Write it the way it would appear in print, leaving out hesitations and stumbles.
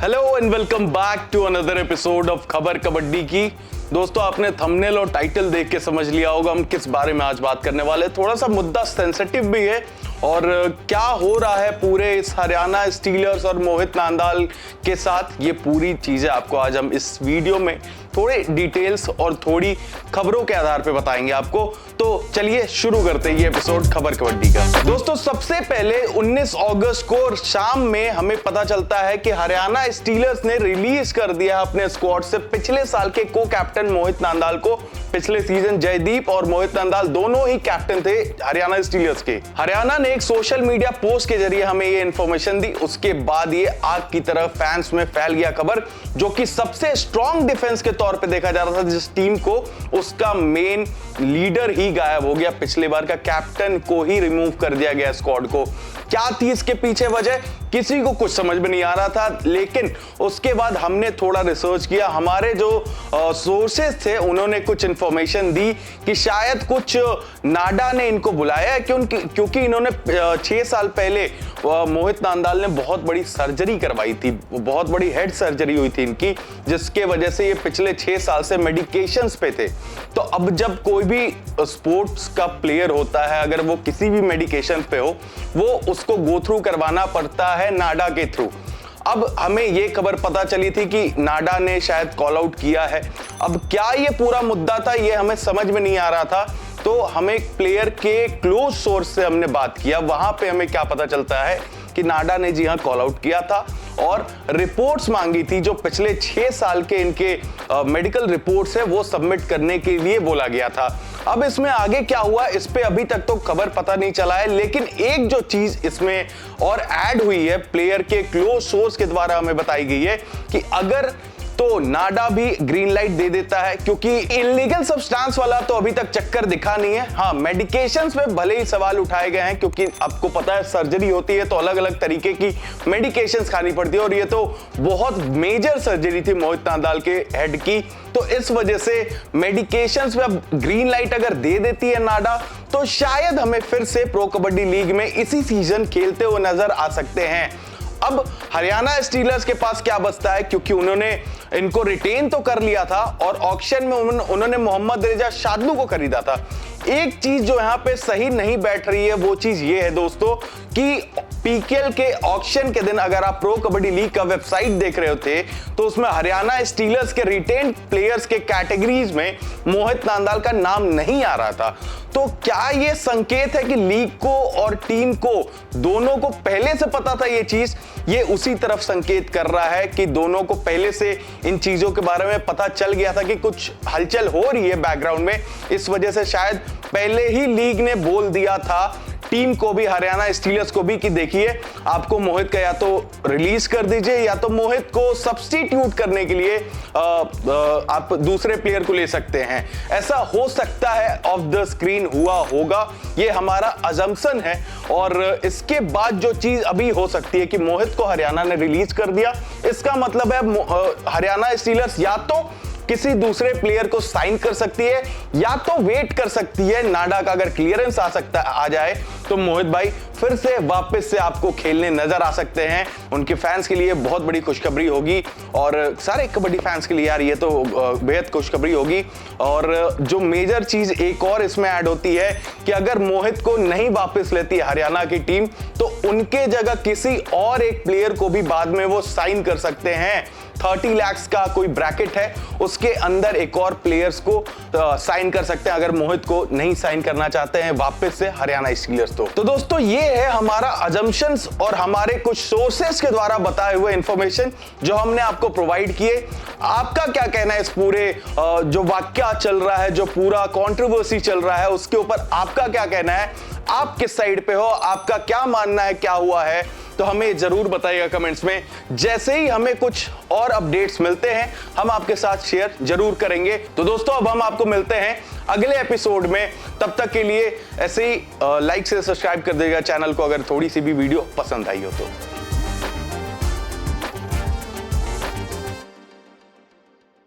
Hello and welcome back to another episode of Khabar Kabaddi की। दोस्तों, आपने थंबनेल और टाइटल देख के समझ लिया होगा हम किस बारे में आज बात करने वाले हैं। थोड़ा सा मुद्दा सेंसिटिव भी है और क्या हो रहा है पूरे इस हरियाणा स्टीलर्स और मोहित नांदाल के साथ, ये पूरी चीजें आपको आज हम इस वीडियो में थोड़े डिटेल्स और थोड़ी खबरों के आधार पे बताएंगे आपको। तो चलिए शुरू करते हैं ये एपिसोड खबर कबड्डी का। दोस्तों, सबसे पहले 19 अगस्त को शाम में हमें पता चलता है कि हरियाणा स्टीलर्स ने रिलीज कर दिया अपने स्क्वाड से पिछले साल के को कैप्टन मोहित नांदाल को। पिछले सीजन जयदीप और मोहित नांदाल दोनों ही कैप्टन थे हरियाणा स्टीलर्स के। हरियाणा ने एक सोशल मीडिया पोस्ट के जरिए हमें ये इंफॉर्मेशन दी। उसके बाद ये आग की तरह फैंस में फैल गया खबर, जो कि सबसे स्ट्रॉन्ग डिफेंस के तौर पे देखा जा रहा था जिस टीम को, उसका मेन लीडर ही गायब हो गया। पिछले बार का कैप्टन को ही रिमूव कर दिया गया स्क्वाड को। क्या थी इसके पीछे वजह, किसी को कुछ समझ में नहीं आ रहा था। लेकिन उसके बाद हमने थोड़ा रिसर्च किया। हमारे जो सोर्सेस थे उन्होंने कुछ इंफॉर्मेशन दी कि शायद कुछ नाडा ने इनको बुलाया है क्योंकि इन्होंने 6 साल पहले मोहित नांदाल ने बहुत बड़ी सर्जरी करवाई थी। बहुत बड़ी हेड सर्जरी हुई थी इनकी, जिसके वजह से ये पिछले 6 साल से मेडिकेशंस पे थे। तो अब जब कोई भी स्पोर्ट्स का प्लेयर होता है, अगर वो किसी भी मेडिकेशन पे हो, वो उसको गो थ्रू करवाना पड़ता है नाडा के थ्रू। अब हमें ये खबर पता चली थी कि नाडा ने शायद कॉल आउट किया है। अब क्या ये पूरा मुद्दा था, ये हमें समझ में नहीं आ रहा था। तो हमें प्लेयर के क्लोज सोर्स से हमने बात किया। वहां पे हमें क्या पता चलता है कि नाडा ने जी हां कॉल आउट किया था और रिपोर्ट्स मांगी थी। जो पिछले 6 साल के इनके मेडिकल रिपोर्ट्स है वो सबमिट करने के लिए बोला गया था। अब इसमें आगे क्या हुआ इस पे अभी तक तो खबर पता नहीं चला है। लेकिन एक जो चीज इसमें और ऐड हुई है, प्लेयर के क्लोज सोर्स के द्वारा हमें बताई गई है कि अगर तो नाडा भी ग्रीन लाइट दे देता है, क्योंकि इलीगल सब्सटेंस वाला तो अभी तक चक्कर दिखा नहीं है। हाँ, मेडिकेशंस पे भले ही सवाल उठाए गए हैं, क्योंकि आपको पता है सर्जरी होती है तो अलग अलग तरीके की मेडिकेशंस खानी पड़ती है और ये तो बहुत मेजर सर्जरी थी मोहित नांदाल के हेड की। तो इस वजह से मेडिकेशंस पे अब ग्रीन लाइट अगर दे देती है नाडा, तो शायद हमें फिर से प्रो कबड्डी लीग में इसी सीजन खेलते हुए नजर आ सकते हैं। अब हरियाणा स्टीलर्स के पास क्या बचता है, क्योंकि उन्होंने इनको रिटेन तो कर लिया था और ऑक्शन में उन्होंने मोहम्मद रेजा शादलू को खरीदा था। एक चीज जो यहां पे सही नहीं बैठ रही है, वो चीज ये है दोस्तों कि पीकेएल के ऑक्शन के दिन अगर आप प्रो कबड्डी लीग का वेबसाइट देख रहे थे तो उसमें हरियाणा स्टीलर्स के रिटेन प्लेयर्स के कैटेगरीज में मोहित नांदाल का नाम नहीं आ रहा था। तो क्या ये संकेत है कि लीग को और टीम को दोनों को पहले से पता था ये चीज? ये उसी तरफ संकेत कर रहा है कि दोनों को पहले से इन चीजों के बारे में पता चल गया था कि कुछ हलचल हो रही है बैकग्राउंड में। इस वजह से शायद पहले ही लीग ने बोल दिया था टीम को भी, हरियाणा स्टीलर्स को भी, कि देखिए आपको मोहित का या तो रिलीज कर दीजिए या तो मोहित को सब्स्टिट्यूट करने के लिए आप दूसरे प्लेयर को ले सकते हैं। ऐसा हो सकता है, ऑफ द स्क्रीन हुआ होगा, ये हमारा अजम्पशन है। और इसके बाद जो चीज अभी हो सकती है कि मोहित को हरियाणा ने रिलीज कर दिया, इसका मतलब है हरियाणा स्टीलर्स या तो किसी दूसरे प्लेयर को साइन कर सकती है या तो वेट कर सकती है नाडा का अगर क्लियरेंस आ जाए तो मोहित भाई फिर से वापस से आपको खेलने नजर आ सकते हैं। उनके फैंस के लिए बहुत बड़ी खुशखबरी होगी और सारे कबड्डी फैंस के लिए यार ये तो बेहद खुशखबरी होगी। और जो मेजर चीज एक और इसमें ऐड होती है कि अगर मोहित को नहीं वापस लेती हरियाणा की टीम तो उनके जगह किसी और एक प्लेयर को भी बाद में वो साइन कर सकते हैं। 30 लाख का कोई ब्रैकेट है, उसके अंदर एक और प्लेयर्स को साइन कर सकते हैं अगर मोहित को नहीं साइन करना चाहते हैं वापस से हरियाणा स्टीलर्स। तो दोस्तों, ये है हमारा अजम्पशंस और हमारे कुछ सोर्सेस के द्वारा बताए हुए इंफॉर्मेशन जो हमने आपको प्रोवाइड किए। आपका क्या कहना है इस पूरे जो वाक्या चल रहा है, जो पूरा कंट्रोवर्सी चल रहा है, उसके ऊपर आपका क्या कहना है? आप किस साइड पे हो? आपका क्या मानना है, क्या हुआ है? तो हमें जरूर बताइएगा कमेंट्स में। जैसे ही हमें कुछ और अपडेट्स मिलते हैं हम आपके साथ शेयर जरूर करेंगे। तो दोस्तों, अब हम आपको मिलते हैं अगले एपिसोड में। तब तक के लिए ऐसे ही लाइक से सब्सक्राइब कर दीजिएगा चैनल को अगर थोड़ी सी भी वीडियो पसंद आई हो तो।